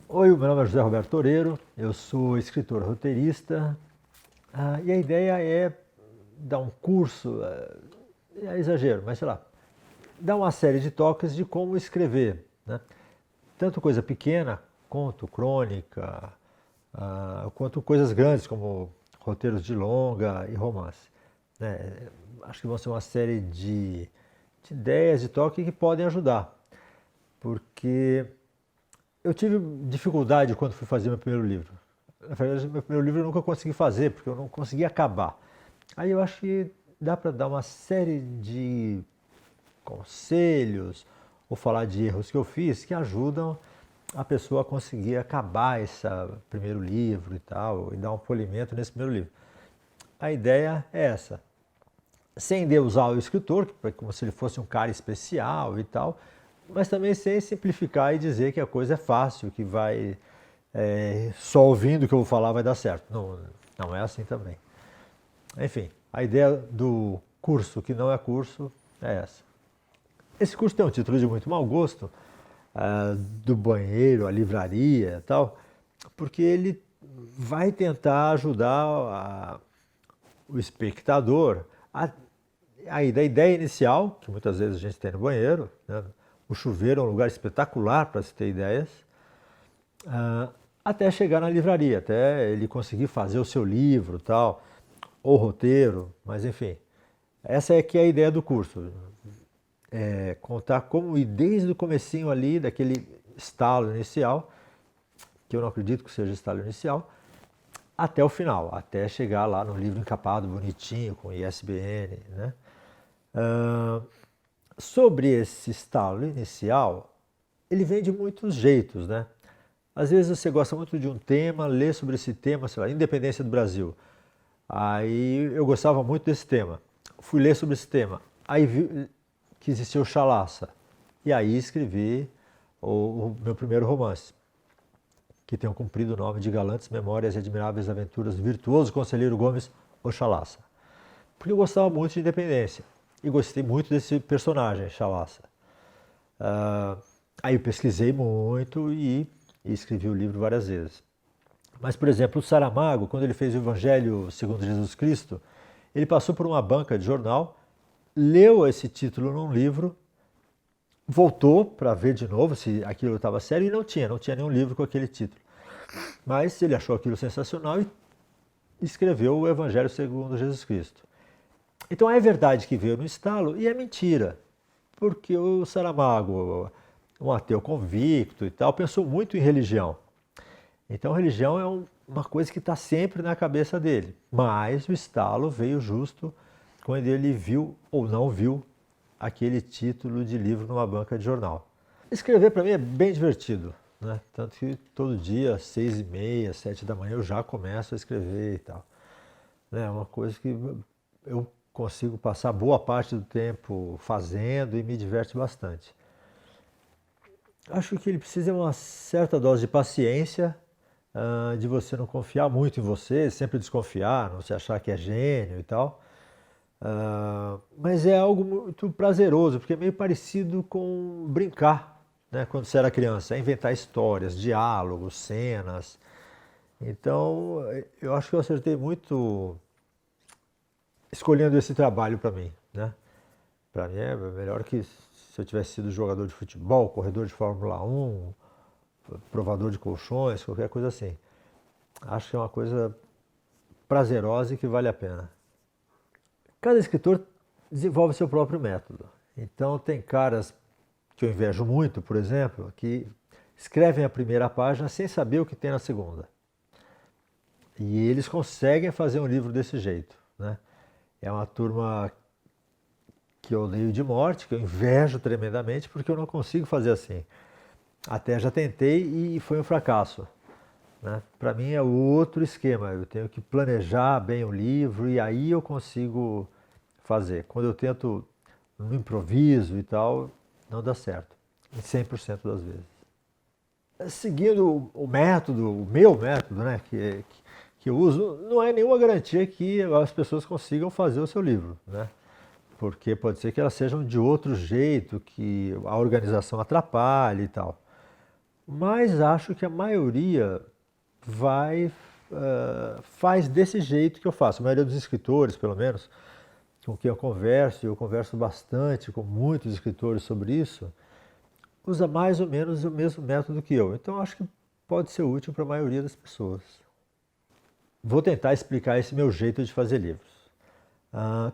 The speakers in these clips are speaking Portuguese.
Oi, meu nome é José Roberto Toreiro, eu sou escritor roteirista e a ideia é dar um curso, é exagero, mas sei lá, dar uma série de toques de como escrever, né? Tanto coisa pequena, conto, crônica, quanto coisas grandes como roteiros de longa e romance, né? Acho que vão ser uma série de ideias, de toques que podem ajudar, porque eu tive dificuldade quando fui fazer meu primeiro livro. Na verdade, meu primeiro livro eu nunca consegui fazer, porque eu não consegui acabar. Aí eu acho que dá para dar uma série de conselhos ou falar de erros que eu fiz que ajudam a pessoa a conseguir acabar esse primeiro livro e tal, e dar um polimento nesse primeiro livro. A ideia é essa. Sem deusar o escritor, como se ele fosse um cara especial e tal, mas também sem simplificar e dizer que a coisa é fácil, que vai só ouvindo o que eu vou falar vai dar certo. Não, não é assim também. Enfim, a ideia do curso que não é curso é essa. Esse curso tem um título de muito mau gosto, do banheiro, a livraria e tal, porque ele vai tentar ajudar o espectador aí da ideia inicial, que muitas vezes a gente tem no banheiro, né? O chuveiro é um lugar espetacular para se ter ideias, ah, até chegar na livraria, até ele conseguir fazer o seu livro, tal, ou roteiro, mas enfim. Essa é que é a ideia do curso, é contar como ir desde o comecinho ali, daquele estalo inicial, que eu não acredito que seja estalo inicial, até o final, até chegar lá no livro encapado, bonitinho, com ISBN, né? Ah, sobre esse estalo inicial, ele vem de muitos jeitos, né? Às vezes você gosta muito de um tema, lê sobre esse tema, sei lá, independência do Brasil. Aí eu gostava muito desse tema. Fui ler sobre esse tema. Aí vi que existia o Chalaça. E aí escrevi o meu primeiro romance, que tem o cumprido nome de Galantes Memórias e Admiráveis Aventuras do Virtuoso Conselheiro Gomes, o Chalaça. Porque eu gostava muito de independência. E gostei muito desse personagem, Chalaça. Ah, aí eu pesquisei muito e escrevi o livro várias vezes. Mas, por exemplo, o Saramago, quando ele fez o Evangelho segundo Jesus Cristo, ele passou por uma banca de jornal, leu esse título num livro, voltou para ver de novo se aquilo estava sério e não tinha nenhum livro com aquele título. Mas ele achou aquilo sensacional e escreveu o Evangelho segundo Jesus Cristo. Então é verdade que veio no estalo e é mentira, porque o Saramago, um ateu convicto e tal, pensou muito em religião. Então, religião é uma coisa que está sempre na cabeça dele. Mas o estalo veio justo quando ele viu ou não viu aquele título de livro numa banca de jornal. Escrever para mim é bem divertido, né? Tanto que todo dia, 6h30, 7 da manhã, eu já começo a escrever e tal. É uma coisa que eu consigo passar boa parte do tempo fazendo e me diverte bastante. Acho que ele precisa de uma certa dose de paciência, de você não confiar muito em você, sempre desconfiar, não se achar que é gênio e tal. Mas é algo muito prazeroso, porque é meio parecido com brincar, né, quando você era criança, é inventar histórias, diálogos, cenas. Então, eu acho que eu acertei muito escolhendo esse trabalho para mim, né? Para mim é melhor que se eu tivesse sido jogador de futebol, corredor de Fórmula 1, provador de colchões, qualquer coisa assim. Acho que é uma coisa prazerosa e que vale a pena. Cada escritor desenvolve seu próprio método. Então tem caras que eu invejo muito, por exemplo, que escrevem a primeira página sem saber o que tem na segunda. E eles conseguem fazer um livro desse jeito, né? É uma turma que eu odeio de morte, que eu invejo tremendamente, porque eu não consigo fazer assim. Até já tentei e foi um fracasso. Né? Para mim é outro esquema, eu tenho que planejar bem o livro e aí eu consigo fazer. Quando eu tento no improviso e tal, não dá certo, em 100% das vezes. Seguindo o método, o meu método, né, que eu uso, não é nenhuma garantia que as pessoas consigam fazer o seu livro, né? Porque pode ser que elas sejam de outro jeito, que a organização atrapalhe e tal. mas acho que a maioria faz desse jeito que eu faço. A maioria dos escritores, pelo menos, com quem eu converso, e eu converso bastante com muitos escritores sobre isso, usa mais ou menos o mesmo método que eu. Então acho que pode ser útil para a maioria das pessoas. Vou tentar explicar esse meu jeito de fazer livros.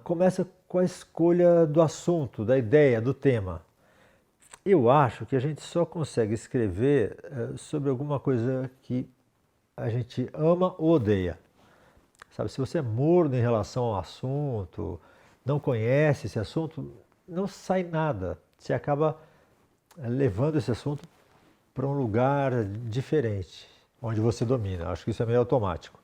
Começa com a escolha do assunto, da ideia, do tema. Eu acho que a gente só consegue escrever sobre alguma coisa que a gente ama ou odeia. Sabe, se você é morno em relação ao assunto, não conhece esse assunto, não sai nada. Você acaba levando esse assunto para um lugar diferente, onde você domina. Acho que isso é meio automático.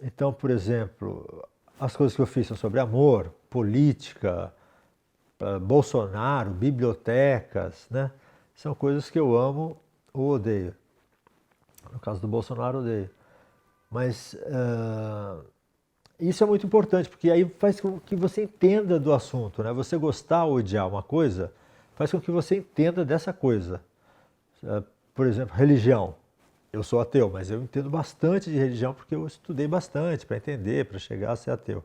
Então, por exemplo, as coisas que eu fiz são sobre amor, política, Bolsonaro, bibliotecas, né? São coisas que eu amo ou odeio. No caso do Bolsonaro, odeio. Mas isso é muito importante, porque aí faz com que você entenda do assunto, né? Você gostar ou odiar uma coisa, faz com que você entenda dessa coisa. Por exemplo, religião. Eu sou ateu, mas eu entendo bastante de religião porque eu estudei bastante para entender, para chegar a ser ateu.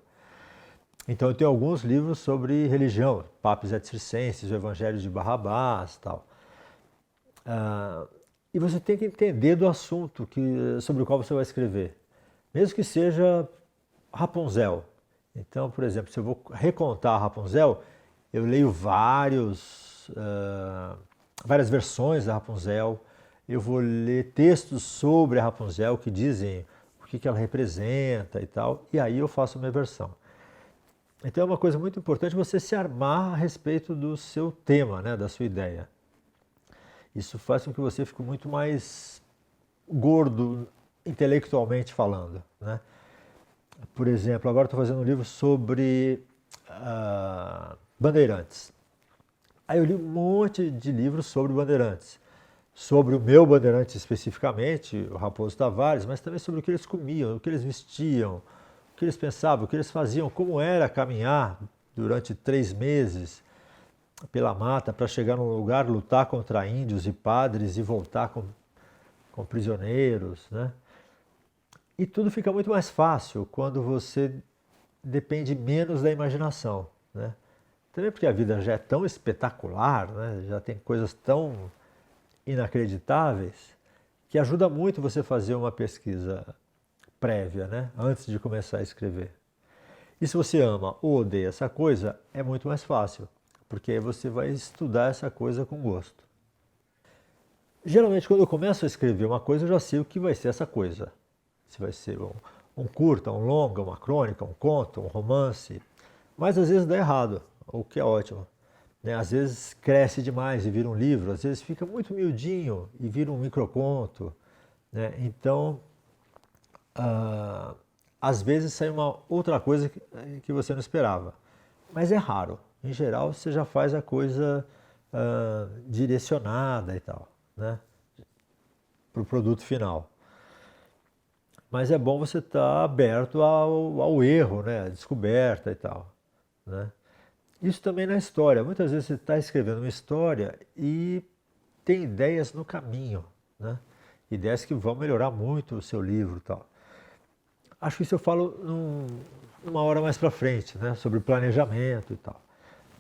Então eu tenho alguns livros sobre religião, Papos et Circenses, o Evangelho de Barrabás, tal. E você tem que entender do assunto sobre o qual você vai escrever, mesmo que seja Rapunzel. Então, por exemplo, se eu vou recontar a Rapunzel, eu leio várias versões da Rapunzel, eu vou ler textos sobre a Rapunzel que dizem o que ela representa e tal, e aí eu faço a minha versão. Então é uma coisa muito importante você se armar a respeito do seu tema, né, da sua ideia. Isso faz com que você fique muito mais gordo intelectualmente falando, né? Por exemplo, agora estou fazendo um livro sobre Bandeirantes. Aí eu li um monte de livros sobre Bandeirantes. Sobre o meu Bandeirante especificamente, o Raposo Tavares, mas também sobre o que eles comiam, o que eles vestiam, o que eles pensavam, o que eles faziam, como era caminhar durante 3 meses pela mata para chegar num lugar, lutar contra índios e padres e voltar com prisioneiros, né? E tudo fica muito mais fácil quando você depende menos da imaginação, né? Também porque a vida já é tão espetacular, né? Já tem coisas tão inacreditáveis que ajuda muito você fazer uma pesquisa prévia, né? Antes de começar a escrever. E se você ama ou odeia essa coisa, é muito mais fácil, porque aí você vai estudar essa coisa com gosto. Geralmente, quando eu começo a escrever uma coisa, eu já sei o que vai ser essa coisa. Se vai ser um curta, um longa, uma crônica, um conto, um romance. Mas às vezes dá errado, o que é ótimo. Né? Às vezes cresce demais e vira um livro, às vezes fica muito miudinho e vira um microconto. Né? Então, às vezes sai uma outra coisa que você não esperava. Mas é raro. Em geral, você já faz a coisa direcionada e tal, né? Para o produto final. Mas é bom você estar aberto ao erro, né? À descoberta e tal, né? Isso também na história. Muitas vezes você está escrevendo uma história e tem ideias no caminho, né? Ideias que vão melhorar muito o seu livro e tal. Acho que isso eu falo numa hora mais para frente, né? Sobre planejamento e tal.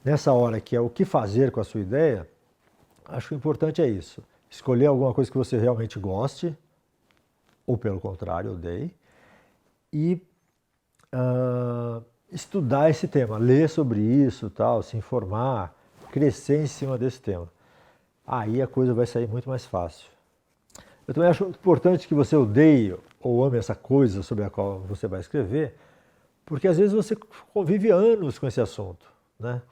Nessa hora que é o que fazer com a sua ideia, acho que o importante é isso. Escolher alguma coisa que você realmente goste, ou pelo contrário, odeie, e estudar esse tema, ler sobre isso, tal, se informar, crescer em cima desse tema. Aí a coisa vai sair muito mais fácil. Eu também acho importante que você odeie ou ame essa coisa sobre a qual você vai escrever, porque às vezes você convive anos com esse assunto, né?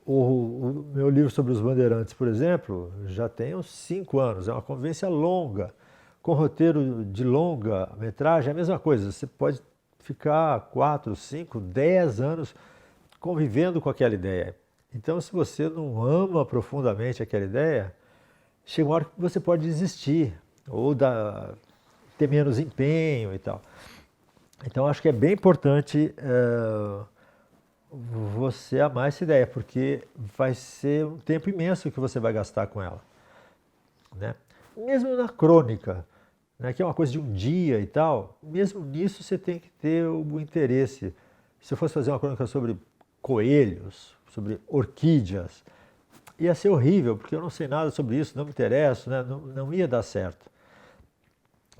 O meu livro sobre os Bandeirantes, por exemplo, já tem uns 5 anos, é uma convivência longa. Com roteiro de longa metragem é a mesma coisa, você pode ficar 4, 5, 10 anos convivendo com aquela ideia. Então, se você não ama profundamente aquela ideia, chega uma hora que você pode desistir, ou ter menos empenho e tal. Então, acho que é bem importante você amar essa ideia, porque vai ser um tempo imenso que você vai gastar com ela, né? Mesmo na crônica, né, que é uma coisa de um dia e tal, mesmo nisso você tem que ter o interesse. Se eu fosse fazer uma crônica sobre coelhos, sobre orquídeas, ia ser horrível, porque eu não sei nada sobre isso, não me interesso, né? Não ia dar certo.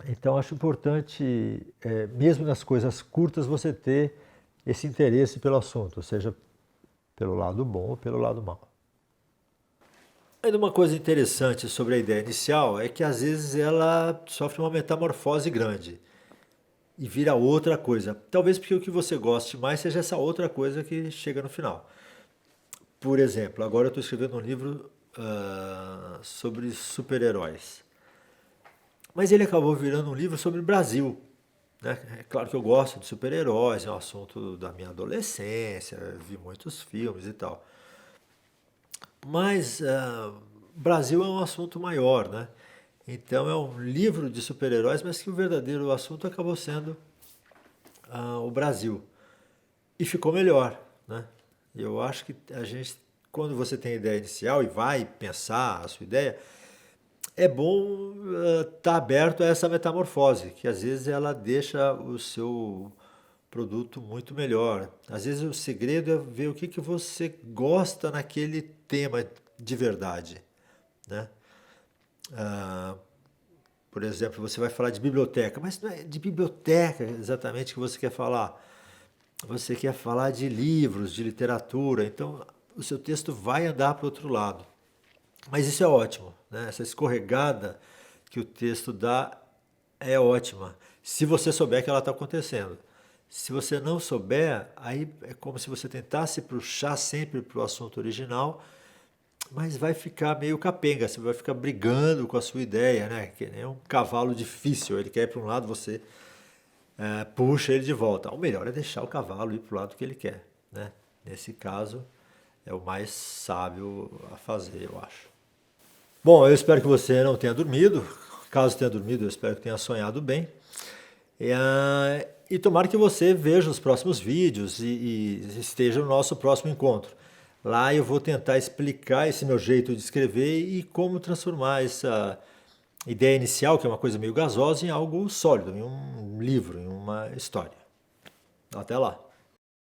Então acho importante, mesmo nas coisas curtas, você ter esse interesse pelo assunto, seja pelo lado bom ou pelo lado mau. Ainda uma coisa interessante sobre a ideia inicial é que às vezes ela sofre uma metamorfose grande e vira outra coisa. Talvez porque o que você goste mais seja essa outra coisa que chega no final. Por exemplo, agora eu estou escrevendo um livro sobre super-heróis. Mas ele acabou virando um livro sobre o Brasil. Né? É claro que eu gosto de super-heróis, é um assunto da minha adolescência, vi muitos filmes e tal. Mas Brasil é um assunto maior, né? Então é um livro de super-heróis, mas que o verdadeiro assunto acabou sendo o Brasil. E ficou melhor, né? Eu acho que a gente, quando você tem a ideia inicial e vai pensar a sua ideia, é bom estar aberto a essa metamorfose, que às vezes ela deixa o seu produto muito melhor. Às vezes o segredo é ver o que que você gosta naquele tema de verdade, né? Ah, por exemplo, você vai falar de biblioteca, mas não é de biblioteca exatamente que você quer falar. Você quer falar de livros, de literatura, então o seu texto vai andar para o outro lado. Mas isso é ótimo, né? Essa escorregada que o texto dá é ótima, se você souber que ela está acontecendo. Se você não souber, aí é como se você tentasse puxar sempre para o assunto original, mas vai ficar meio capenga, você vai ficar brigando com a sua ideia, né? Que nem um cavalo difícil, ele quer ir para um lado, você puxa ele de volta. O melhor é deixar o cavalo ir para o lado que ele quer, né? Nesse caso, é o mais sábio a fazer, eu acho. Bom, eu espero que você não tenha dormido. Caso tenha dormido, eu espero que tenha sonhado bem. E tomara que você veja os próximos vídeos e esteja no nosso próximo encontro. Lá eu vou tentar explicar esse meu jeito de escrever e como transformar essa ideia inicial, que é uma coisa meio gasosa, em algo sólido, em um livro, em uma história. Até lá!